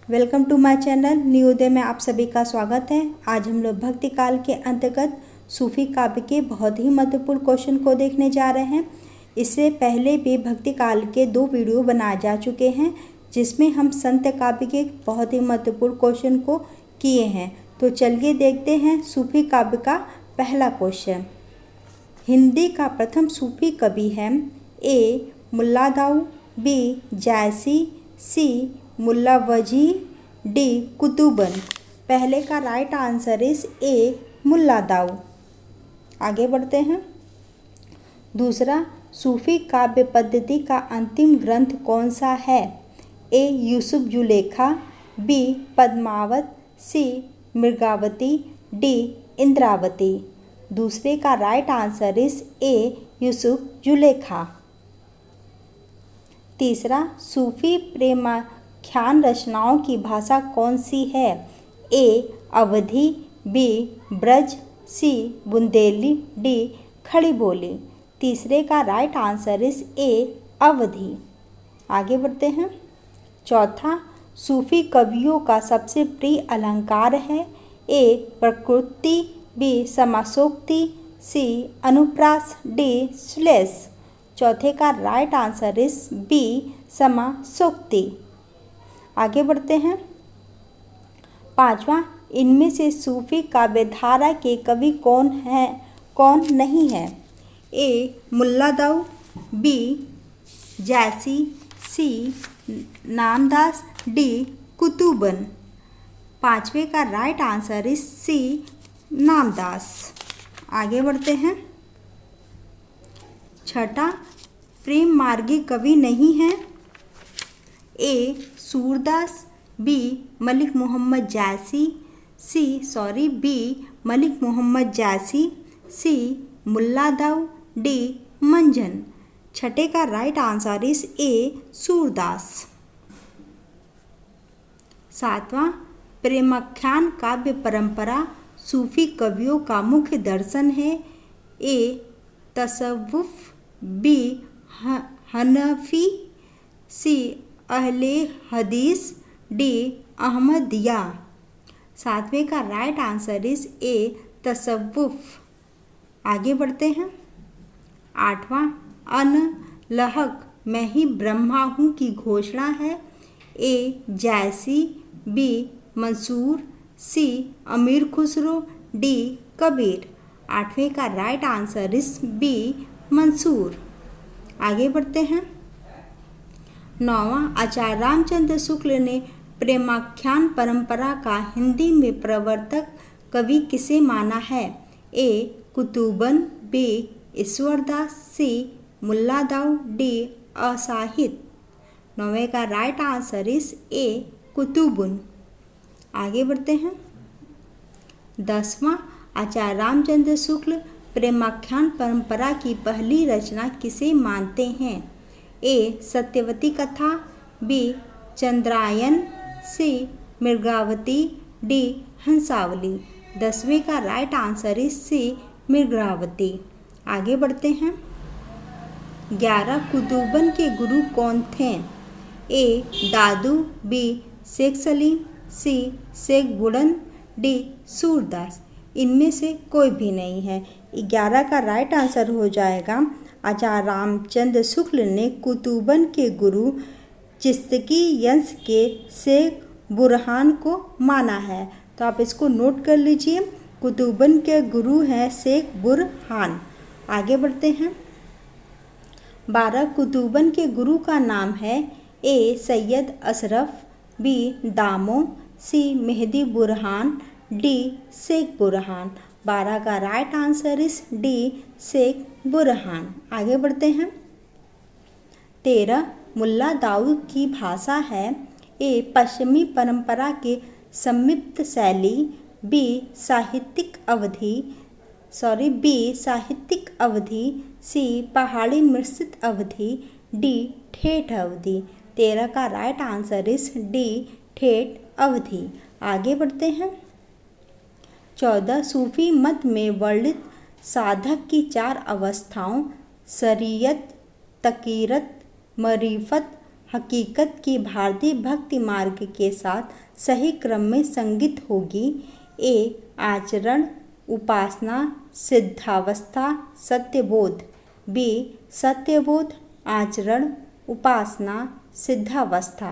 Welcome to my channel new Uday में आप सभी का स्वागत है। आज हम लोग भक्ति काल के अंतर्गत सूफी काव्य के बहुत ही महत्वपूर्ण क्वेश्चन को देखने जा रहे हैं। इससे पहले भी भक्ति काल के 2 वीडियो बनाए जा चुके हैं जिसमें हम संत काव्य के बहुत ही महत्वपूर्ण क्वेश्चन को किए हैं। तो चलिए देखते हैं सूफी काव्य का पहला क्वेश्चन। हिंदी का प्रथम सूफी कवि है ए. मुल्ला दाऊ, बी. जायसी, सी. मुल्ला वजीर, डी. कुतुबन। पहले का राइट आंसर इस ए. मुल्ला दाऊ। आगे बढ़ते हैं। दूसरा, सूफी काव्य पद्धति का अंतिम ग्रंथ कौन सा है? ए. यूसुफ जुलेखा, बी. पद्मावत, सी. मृगावती, डी. इंद्रावती। दूसरे का राइट आंसर इस ए. यूसुफ जुलेखा। तीसरा, सूफी प्रेमाख्यान रचनाओं की भाषा कौन सी है? ए. अवधी, बी. ब्रज, सी. बुंदेली, डी. खड़ी बोली। तीसरे का राइट आंसर इस ए. अवधी। आगे बढ़ते हैं। चौथा, सूफी कवियों का सबसे प्रिय अलंकार है? ए. प्रकृति, बी. समासोक्ति, सी. अनुप्रास, डी. श्लेष। चौथे का राइट आंसर इस बी. समासोक्ति। आगे बढ़ते हैं। पांचवा, इनमें से सूफी काव्यधारा के कवि कौन हैं, कौन नहीं है? ए. मुल्ला दाऊ, बी. जैसी, सी. नामदास, डी. कुतुबन। पांचवे का राइट आंसर इस सी. नामदास। आगे बढ़ते हैं। छठा, प्रेम मार्गी कवि नहीं है? ए. सूरदास, बी. मलिक मोहम्मद जैसी, बी. मलिक मोहम्मद जैसी, सी. मुल्ला दाऊ, डी. मंजन। छठे का राइट आंसर इस ए. सूरदास। सातवां, प्रेमाख्यान काव्य परंपरा सूफी कवियों का मुख्य दर्शन है? ए. तसव्वुफ, बी. हनफी, सी. अहले हदीस, डी. अहमदिया। सातवें का राइट आंसर इस ए. तसव्वुफ। आगे बढ़ते हैं। आठवां, अन लहक मैं ही ब्रह्मा हूँ की घोषणा है? ए. जैसी, बी. मंसूर, सी. अमीर खुसरो, डी. कबीर। आठवें का राइट आंसर इस बी. मंसूर। आगे बढ़ते हैं। नौवां, आचार्य रामचंद्र शुक्ल ने प्रेमाख्यान परंपरा का हिंदी में प्रवर्तक कवि किसे माना है? ए. कुतुबन, बी. ईश्वरदास, सी. मुल्ला दाऊ, डी. असाहित। नौवें का राइट आंसर इस ए. कुतुबन। आगे बढ़ते हैं। 10वां, आचार्य रामचंद्र शुक्ल प्रेमाख्यान परंपरा की पहली रचना किसे मानते हैं? ए. सत्यवती कथा, बी. चंद्रायन, सी. मृगावती, डी. हंसावली। 10वें का राइट आंसर इस सी. मृगावती। आगे बढ़ते हैं। 11, कुतुबन के गुरु कौन थे? ए. दादू, बी. शेख सलीम, सी. शेख बुलंद, डी. सूरदास। इनमें से कोई भी नहीं है। 11 का राइट आंसर हो जाएगा आचार्य रामचंद्र शुक्ल ने कुतुबन के गुरु चिश्ती यंश के शेख बुरहान को माना है। तो आप इसको नोट कर लीजिए। कुतुबन के गुरु हैं शेख बुरहान। आगे बढ़ते हैं। 12, कुतुबन के गुरु का नाम है? ए. सैयद अशरफ, बी. दामो, सी. मेहदी बुरहान, डी. शेख बुरहान। 12 का राइट आंसर इस डी. शेख बुरहान। आगे बढ़ते हैं। 13, मुल्ला दाऊ की भाषा है? ए. पश्चिमी परंपरा के संमिप्त शैली, बी. साहित्यिक अवधि, सी. पहाड़ी मिश्रित अवधि, डी. ठेठ अवधि। 13 का राइट आंसर इस डी. ठेठ अवधि। आगे बढ़ते हैं। 14, सूफी मत में वर्णित साधक की 4 अवस्थाओं शरीयत, तकीरत, मरीफत, हकीकत की भारतीय भक्ति मार्ग के साथ सही क्रम में संगत होगी। ए आचरण, उपासना, सिद्धावस्था, सत्यबोध। बी सत्यबोध, आचरण, उपासना, सिद्धावस्था।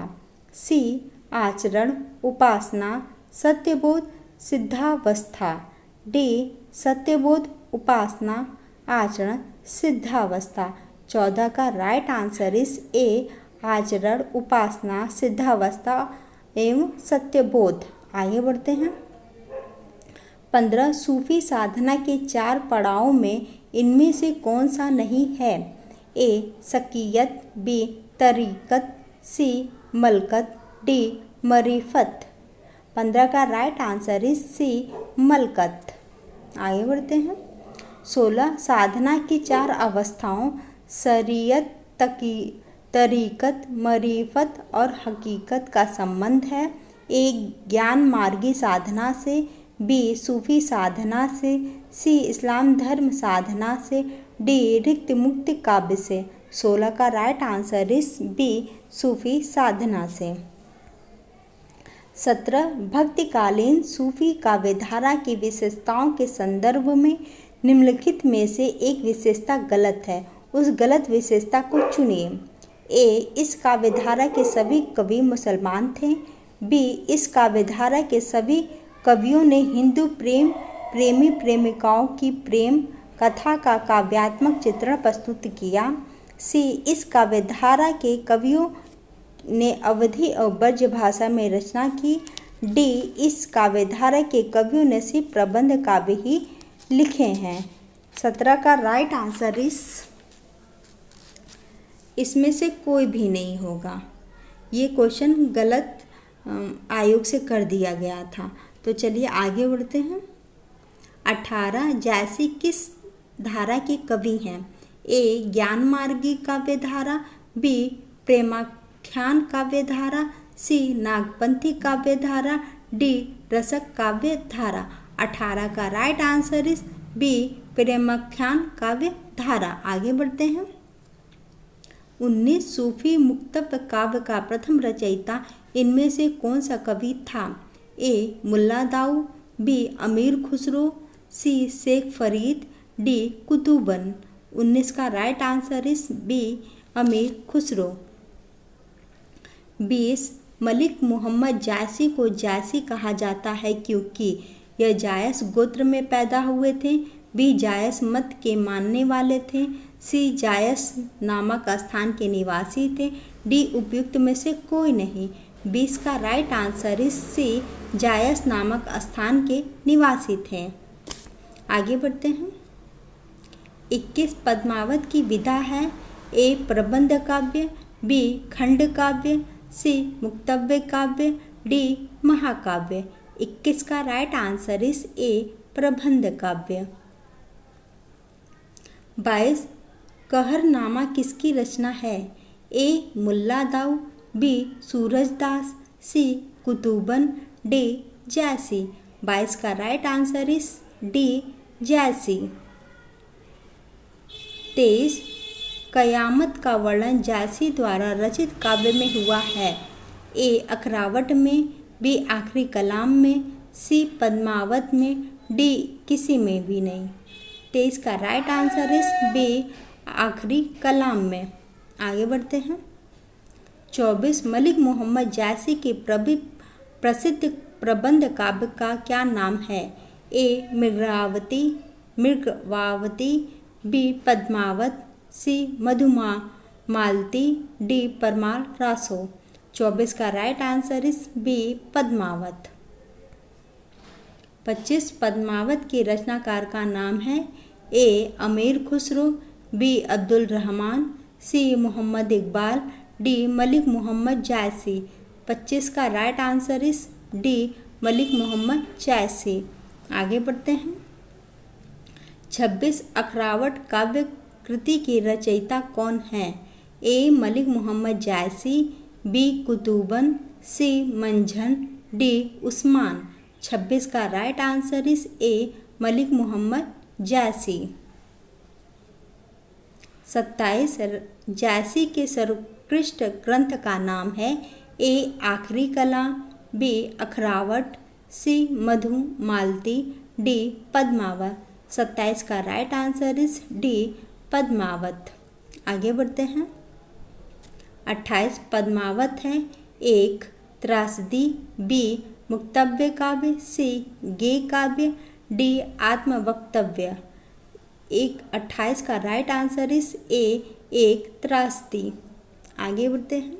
सी आचरण, उपासना, सत्यबोध, सिद्धावस्था। डी सत्यबोध, उपासना, आचरण, सिद्धावस्था। 14 का राइट आंसर इस ए आचरण, उपासना, सिद्धावस्था एवं सत्यबोध। आगे बढ़ते हैं। 15 सूफी साधना के 4 पड़ावों में इनमें से कौन सा नहीं है? ए सकीयत, बी तरीकत, सी मलकत, डी मरीफत। 15 का राइट आंसर इज सी मलकत। आगे बढ़ते हैं। 16 साधना की 4 अवस्थाओं शरीयत, तरीकत, मरीफत और हकीकत का संबंध है। ए ज्ञान मार्गी साधना से, बी सूफी साधना से, सी इस्लाम धर्म साधना से, डी रिक्त मुक्ति काव्य से। 16 का राइट आंसर इस बी सूफी साधना से। 17 भक्तिकालीन सूफी काव्यधारा की विशेषताओं के संदर्भ में निम्नलिखित में से एक विशेषता गलत है, उस गलत विशेषता को चुनिए। ए इस काव्यधारा के सभी कवि मुसलमान थे। बी इस काव्यधारा के सभी कवियों ने हिंदू प्रेमी प्रेमिकाओं की प्रेम कथा का काव्यात्मक चित्रण प्रस्तुत किया। सी इस काव्यधारा के कवियों ने अवधी और ब्रज भाषा में रचना की। डी इस काव्यधारा के कवियों ने सिर्फ प्रबंध काव्य ही लिखे हैं। 17 का राइट आंसर इसमें से कोई भी नहीं होगा। ये क्वेश्चन गलत आयोग से कर दिया गया था। तो चलिए आगे बढ़ते हैं। 18 जैसी किस धारा के कवि हैं? ए ज्ञान मार्गी काव्य धारा, बी प्रेमाख्यान काव्य धारा, सी नागपंथी काव्य धारा, डी रसक काव्य धारा। 18 का राइट आंसर इस बी प्रेमाख्यान काव्य धारा। आगे बढ़ते हैं। 19 सूफी मुक्तब काव्य का प्रथम रचयिता इनमें से कौन सा कवि था? ए मुल्ला दाऊ, बी अमीर खुसरो, सी शेख फरीद, डी कुतुबन। 19 का राइट आंसर इस बी अमीर खुसरो। 20 मलिक मोहम्मद जायसी को जायसी कहा जाता है क्योंकि यह जायस गोत्र में पैदा हुए थे। बी जायस मत के मानने वाले थे, सी जायस नामक स्थान के निवासी थे, डी उपयुक्त में से कोई नहीं। 20 का राइट आंसर इस सी जायस नामक स्थान के निवासी थे। आगे बढ़ते हैं। 21 पद्मावत की विधा है? ए प्रबंध काव्य, बी खंड काव्य, सी मुक्तव्य काव्य, डी महाकाव्य। 21 का राइट आंसर इस ए प्रबंध काव्य। 22 कहरनामा किसकी रचना है? ए मुल्ला दाऊ, बी सूरजदास, सी कुतुबन, डी जैसी। 22 का राइट आंसर इस डी जैसी। 23 कयामत का वर्णन जैसी द्वारा रचित काव्य में हुआ है? ए अखरावट में, बी आखिरी कलाम में, सी पद्मावत में, डी किसी में भी नहीं। 23 का राइट आंसर इस बी आखिरी कलाम में। आगे बढ़ते हैं। 24 मलिक मोहम्मद जायसी के प्रसिद्ध प्रबंध काव्य का क्या नाम है? ए मृगवावती, बी पद्मावत, सी मधुमालती, डी परमाल रासो। 24 का राइट आंसर इस बी पद्मावत। 25 पद्मावत के रचनाकार का नाम है? ए अमीर खुसरो, बी अब्दुल रहमान, सी मोहम्मद इकबाल, डी मलिक मोहम्मद जायसी। 25 का राइट आंसर इस डी मलिक मोहम्मद जायसी। आगे बढ़ते हैं। 26 अखरावट काव्य कृति के रचयिता कौन है? ए मलिक मोहम्मद जायसी, बी कुतुबन, सी मंझन, डी उस्मान। 26 का राइट आंसर इस ए मलिक मोहम्मद जायसी। 27 जायसी के उत्कृष्ट ग्रंथ का नाम है? A Akhri Kala, B Akhrawat, C Madhu Malti, D Padmavat. 27 का right answer is D Padmavat. आगे बढ़ते हैं। 28 पद्मावत है। एक त्रासदी, बी मुक्तव्य काव्य, सी गे काव्य, डी आत्मवक्तव्य। 28 का राइट आंसर इज ए एक त्रासदी। आगे बढ़ते हैं।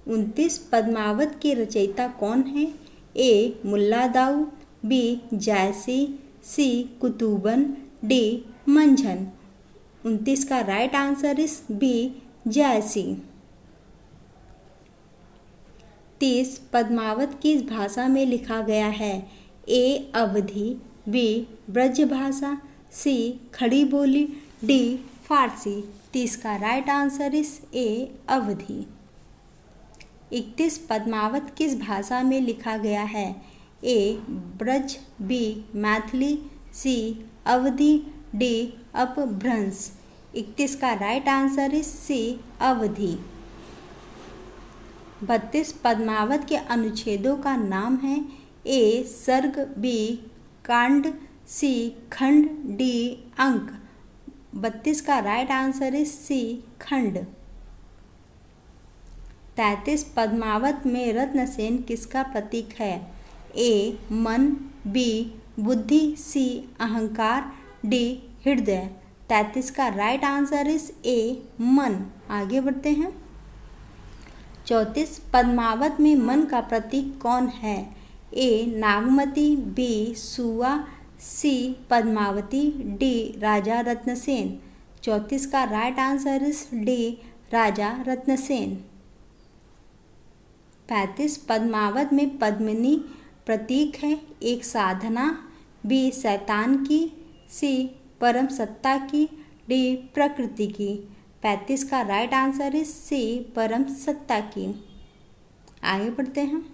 29 पद्मावत के रचयिता कौन है? ए मुल्ला दाऊ, बी जायसी, सी कुतुबन, डी मंझन। 29 का राइट आंसर इज बी जायसी। 30 पद्मावत किस भाषा में लिखा गया है? ए अवधी, बी ब्रज भाषा, सी खड़ी बोली, डी फारसी। 30 का राइट आंसर इज ए अवधी। 31 पद्मावत किस भाषा में लिखा गया है? ए ब्रज, बी मैथिली, सी अवधी, डी अपभ्रंश। 31 का राइट आंसर इज सी अवधी। 32 पद्मावत के अनुच्छेदों का नाम है? ए सर्ग, बी कांड, सी खंड, डी अंक। 32 का राइट आंसर इज सी खंड। 33 पद्मावत में रत्नसेन किसका प्रतीक है? ए मन, बी बुद्धि, सी अहंकार, डी हृदय। 33 का राइट आंसर इज ए मन। आगे बढ़ते हैं। 34 पद्मावत में मन का प्रतीक कौन है? ए नागमती, बी सुआ, सी पद्मावती, डी राजा रत्नसेन। 34 का राइट आंसर इज डी राजा रत्नसेन। 35 पद्मावत में पद्मिनी प्रतीक है? एक साधना, बी शैतान की, सी परम सत्ता की, डी प्रकृति की। 35 का राइट आंसर इज सी परम सत्ता की। आगे बढ़ते हैं।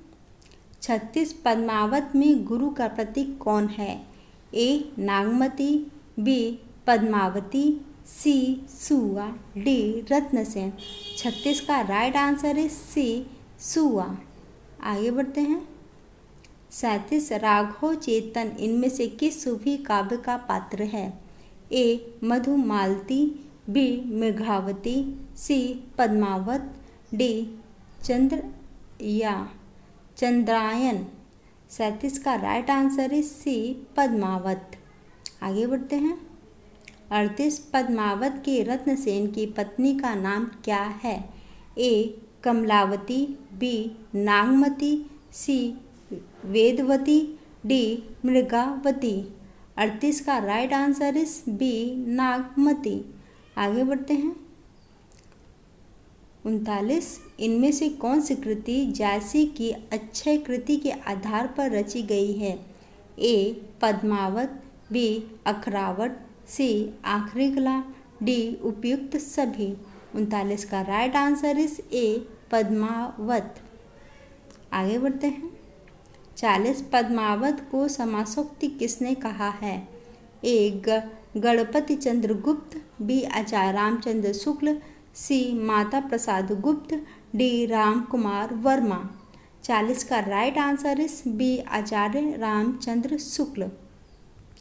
36 पद्मावत में गुरु का प्रतीक कौन है? ए नागमती, बी पद्मावती, सी सुआ, डी रत्नसेन। 36 का राइट आंसर इज सी सुआ। आगे बढ़ते हैं। 37 राघव चेतन इनमें से किस सूफी काव्य का पात्र है? A Madhumalti, B Meghavati, C Padmavat, D Chandra या चंद्रायन। 37 का right answer is C Padmavat. आगे बढ़ते हैं। 38 पद्मावत के रत्नसेन की पत्नी का नाम क्या है? A Kamlavati, B Nagmati, C Vedvati, D Mrigavati. 38 का right answer is B Nagmati. आगे बढ़ते हैं। 39 इनमें से कौन सी कृति जायसी की अक्षय कृति के आधार पर रची गई है? A Padmavat, B Akhrawat, C Akhri Kala, D उपयुक्त सभी। 39 का right answer is A Padmavat. आगे बढ़ते हैं। 40 पद्मावत को समासोक्ति किसने कहा है? ए गणपति चंद्र गुप्त, बी आचार्य रामचंद्र शुक्ल, सी माता प्रसाद गुप्त, डी राम कुमार वर्मा। 40 का राइट आंसर इज बी आचार्य रामचंद्र शुक्ल।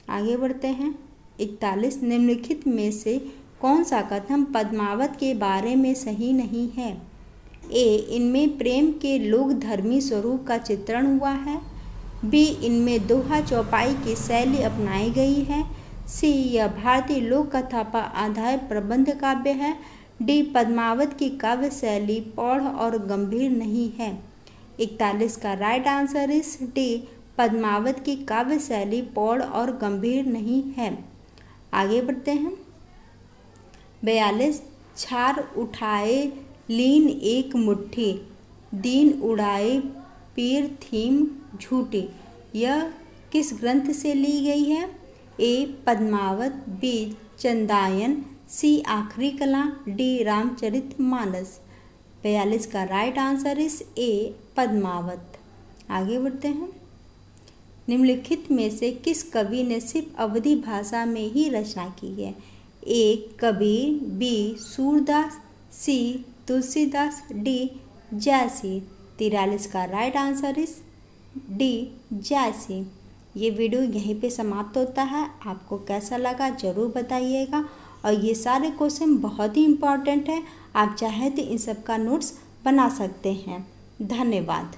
आगे बढ़ते हैं। 41 निम्नलिखित में से कौन सा कथन पद्मावत के बारे में सही नहीं है? ए इनमें प्रेम के लोक धर्मी स्वरूप का चित्रण हुआ है, बी इनमें दोहा चौपाई की शैली अपनाई गई है, सी यह भारतीय लोक कथा पर आधारित प्रबंध काव्य है, डी पद्मावत की काव्य शैली प्रौढ़ और गंभीर नहीं है। 41 का right answer is D Padmavat की काव्य शैली प्रौढ़ और गंभीर नहीं है। आगे बढ़ते हैं। 42 छार उठाए लीन एक मुट्ठी, दीन उड़ाए पीर थीम झूठी। यह किस ग्रंथ से ली गई है? A Padmavat, B Chandayan, C Akhri Kala, D Ramcharitmanas. 42 का right answer is A Padmavat. आगे बढ़ते हैं। निम्नलिखित में से किस कवि ने सिर्फ अवधी भाषा में ही रचना की है? ए कबीर, बी सूरदास, सी तुलसीदास, डी जैसी। 43 का राइट आंसर इज डी जैसी। ये वीडियो यहीं पे समाप्त होता है। आपको कैसा लगा ज़रूर बताइएगा। और ये सारे क्वेश्चन बहुत ही इम्पॉर्टेंट है, आप चाहें तो इन सब का नोट्स बना सकते हैं। धन्यवाद।